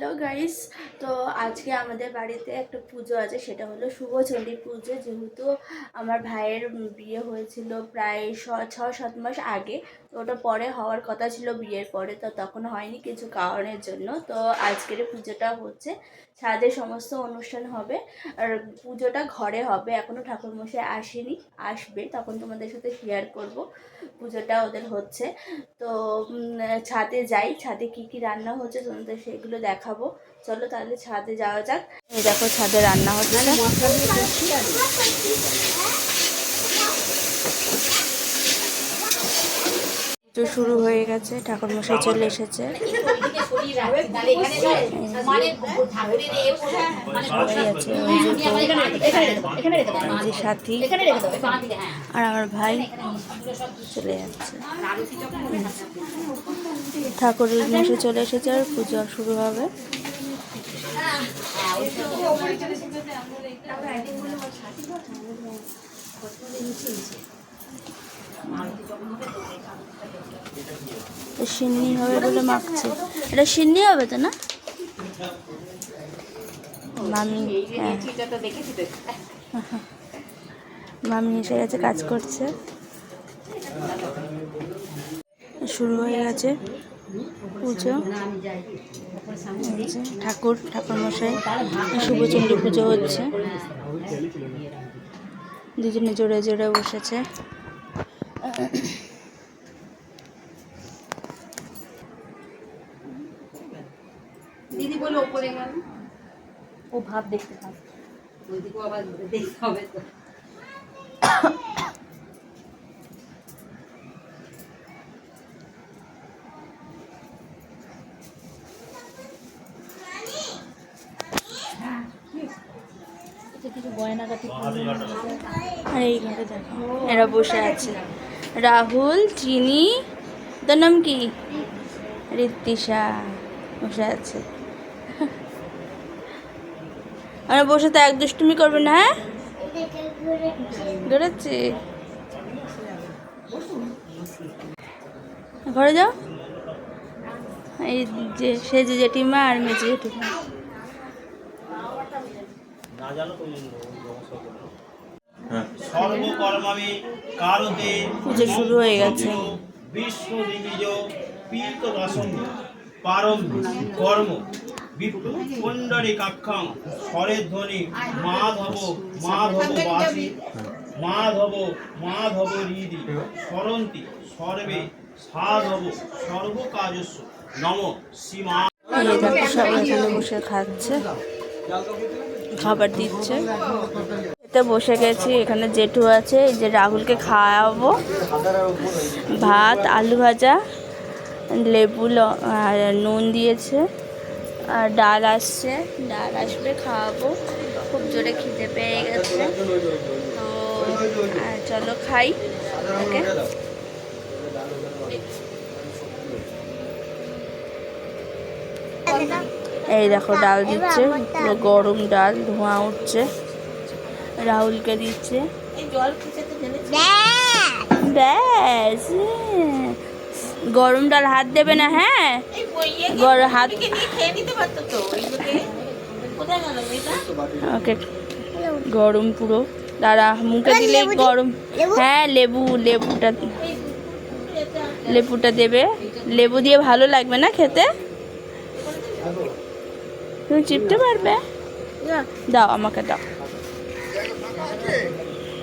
Hello guys, তো আজকে আমাদের বাড়িতে একটা পুজো আছে, সেটা হলো শুভ চণ্ডী পুজো। যেহেতু আমার ভাইয়ের বিয়ে হয়েছিল প্রায় 6-7 মাস আগে, তো ওটা পরে হওয়ার কথা ছিল বিয়ের পরে, তো তখন হয়নি কিছু কারণের জন্য। তো আজকের পুজোটা হচ্ছে ছাদে সমস্ত অনুষ্ঠান হবে, আর পুজোটা ঘরে হবে। এখনও ঠাকুরমশাই আসেনি, আসবে, তখন তোমাদের সাথে শেয়ার করব পুজোটা ওদের হচ্ছে। তো ছাদে যাই, ছাদে কি কি রান্না হচ্ছে তোমাদের সেগুলো দেখাবো। চলো তাহলে ছাদে যাওয়া যাক। এই দেখো ছাদে রান্না হচ্ছে। পুজো শুরু হয়ে গেছে, ঠাকুরমশাই চলে এসেছে। সাথী আর আমার ভাই চলে যাচ্ছে। ঠাকুরের মশাই চলে এসেছে আর পুজো শুরু হবে। সিন্নি হবে বলে মাখছে। এটা সিন্নি হবে তো না মামি? হ্যাঁ, মামি এসে গেছে, কাজ করছে। শুরু হয়ে গেছে পুজো। ঠাকুরমশাই শুভ চণ্ডী পুজো হচ্ছে। দুজনে জোরে জোরে বসেছে। দিদি বলে ওপরে গেল, ও ভাব দেখতে থাক, ওইদিকেও আবার দেখতে হবে তো। আর এই ঘরে দেখো এরা বসে আছে, রাহুল, চিনি, তোর নাম কি? ঋত্বিষা বসে আছে। আমরা বসে তো এক দুষ্টুমি করবে না? হ্যাঁ, ঘুরেছি। ঘরে যাও। এই যে সেজে জেঠিমা আর মেজে জেঠিমা। পুজো শুরু হয়ে গেছে। পুণ্ডরীকাক্ষং স্বরের ধ্বনি মাধব মাধব বাসি মাধব মাধব হৃদি স্মরন্তি সর্বে সাধব সর্বকার্যস্য নম শ্রীমা। সবাই এখানে বসে খাচ্ছে, খাবার দিচ্ছে। এতে বসে গেছি, এখানে জেঠু আছে। এই যে রাহুলকে খাওয়াবো, ভাত, আলু ভাজা, লেবু আর নুন দিয়েছে, আর ডাল আসছে, ডাল আসবে, খাওয়াবো। খুব জোরে খিদে পেয়ে গেছে, তো চলো খাই। ওকে, এই দেখো ডাল দিচ্ছে, পুরো গরম ডাল, ধোঁয়া উঠছে। রাহুলকে দিচ্ছে। ব্যাস, গরম ডাল হাত দেবে না। হ্যাঁ, হাত ওকে, গরম পুরো, দাঁড়া, মুখে দিলে গরম। হ্যাঁ, লেবুটা দেবে। লেবু দিয়ে ভালো লাগবে না খেতে? তুমি চিপতে পারবে? দাও, আমাকে দাও।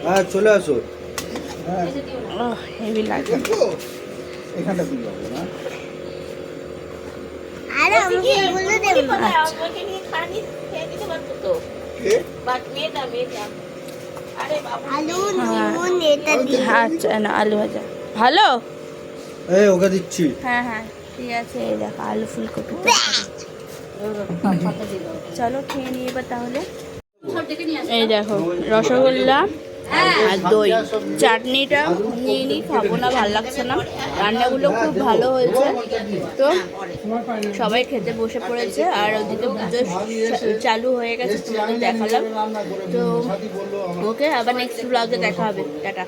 হ্যাঁ, চলে আসো। হেভি লাগে। আচ্ছা, না আলু ভাজা ভালো। ওকে দিচ্ছি। হ্যাঁ হ্যাঁ, ঠিক আছে। এই দেখো আলু ফুলকপি। চলো খেয়ে নিয়ে এবার তাহলে। এই দেখো রসগোল্লা আর দই, চাটনিটা নিয়ে নিই, খাবো না, ভালো লাগছে না। রান্নাগুলো খুব ভালো হয়েছে, তো সবাই খেতে বসে পড়েছে। আর ওদিকে পুজো চালু হয়ে গেছে, তোমাদের দেখালাম। তো ওকে, আবার নেক্সট ব্লগে দেখা হবে। টাটা।